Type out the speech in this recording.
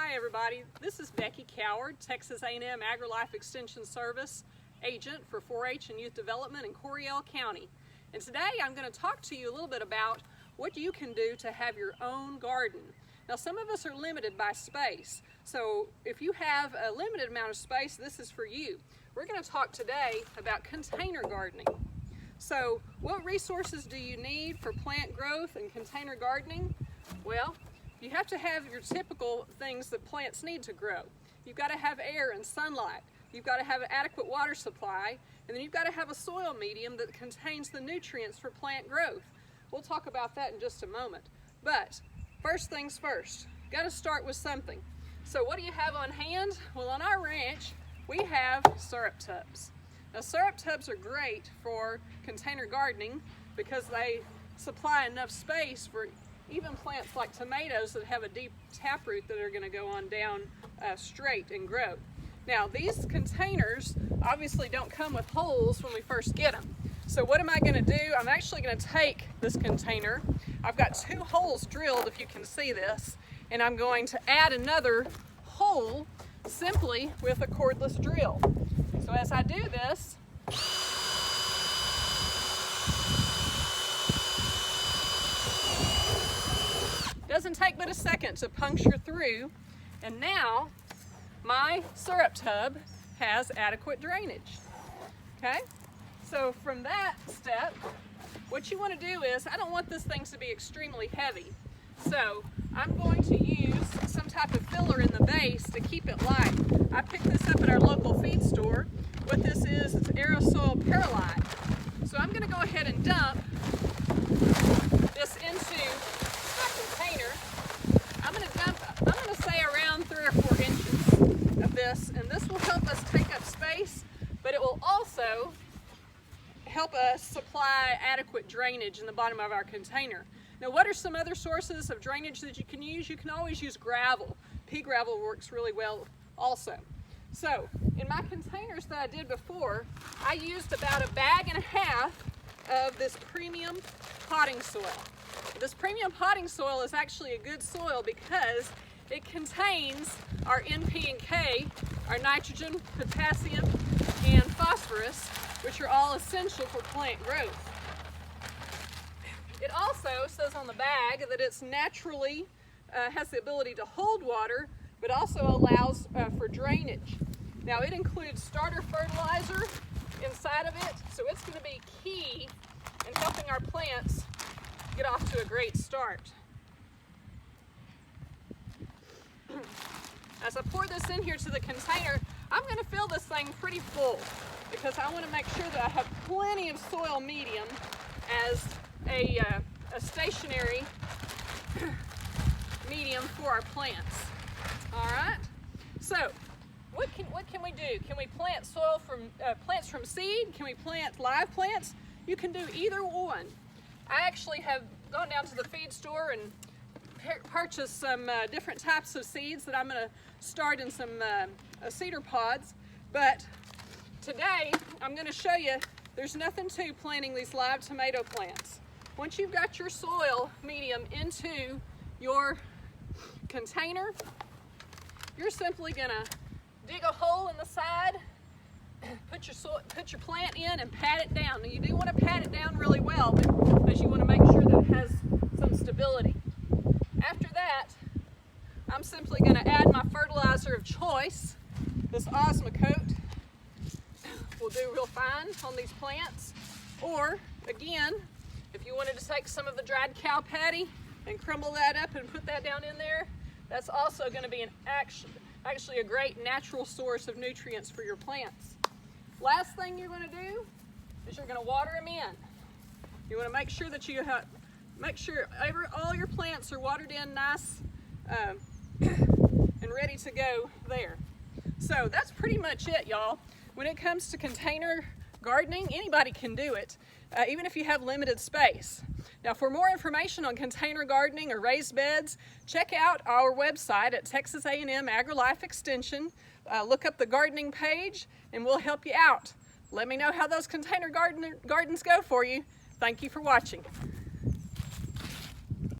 Hi everybody, this is Becky Coward, Texas A&M AgriLife Extension Service agent for 4-H and Youth Development in Coryell County. And today I'm going to talk to you a little bit about what you can do to have your own garden. Now some of us are limited by space, so if you have a limited amount of space, this is for you. We're going to talk today about container gardening. So what resources do you need for plant growth and container gardening? Well, you have to have your typical things that plants need to grow. You've got to have air and sunlight. You've got to have an adequate water supply, and then you've got to have a soil medium that contains the nutrients for plant growth. We'll talk about that in just a moment. But first things first, got to start with something. So what do you have on hand? Well, on our ranch, we have syrup tubs. Now syrup tubs are great for container gardening because they supply enough space for even plants like tomatoes that have a deep taproot that are going to go on down straight and grow. Now these containers obviously don't come with holes when we first get them. So what am I going to do? I'm actually going to take this container. I've got 2 holes drilled, if you can see this, and I'm going to add another hole simply with a cordless drill. So as I do this, doesn't take but a second to puncture through, and now my syrup tub has adequate drainage. Okay, so from that step, what you want to do is, I don't want this thing to be extremely heavy, so I'm going to use some type of filler in the base to keep it light. I picked this up at our local feed store. What this is, it's aerosol perlite. So I'm going to go ahead and dump this into my container. I'm going to say around 3 or 4 inches of this, and this will help us take up space, but it will also help us supply adequate drainage in the bottom of our container. Now what are some other sources of drainage that you can use? You can always use gravel. Pea gravel works really well also. So in my containers that I did before, I used about 1.5 bags of this premium potting soil. This premium potting soil is actually a good soil because it contains our NP and K, our nitrogen, potassium, and phosphorus, which are all essential for plant growth. It also says on the bag that it's naturally has the ability to hold water, but also allows for drainage. Now it includes starter fertilizer inside of it, so it's going to be key in helping our plants get off to a great start. As I pour this in here to the container, I'm going to fill this thing pretty full because I want to make sure that I have plenty of soil medium as a stationary medium for our plants. All right. So, what can we do? Can we plant soil from plants from seed? Can we plant live plants? You can do either one. I actually have gone down to the feed store and purchased some different types of seeds that I'm going to start in some cedar pods. But today I'm going to show you there's nothing to planting these live tomato plants. Once you've got your soil medium into your container, you're simply going to dig a hole in the side, put your plant in, and pat it down. Now you do want to pat it down really well because you want to make sure that it has some stability. After that, I'm simply going to add my fertilizer of choice. This Osmocote will do real fine on these plants. Or again, if you wanted to take some of the dried cow patty and crumble that up and put that down in there, that's also going to be actually a great natural source of nutrients for your plants. Last thing you're going to do is you're going to water them in. You want to make sure that you all your plants are watered in nice and ready to go there. So that's pretty much it, y'all. When it comes to container gardening, anybody can do it, even if you have limited space. Now for more information on container gardening or raised beds, check out our website at Texas A&M AgriLife Extension. Look up the gardening page and we'll help you out. Let me know how those container gardens go for you. Thank you for watching.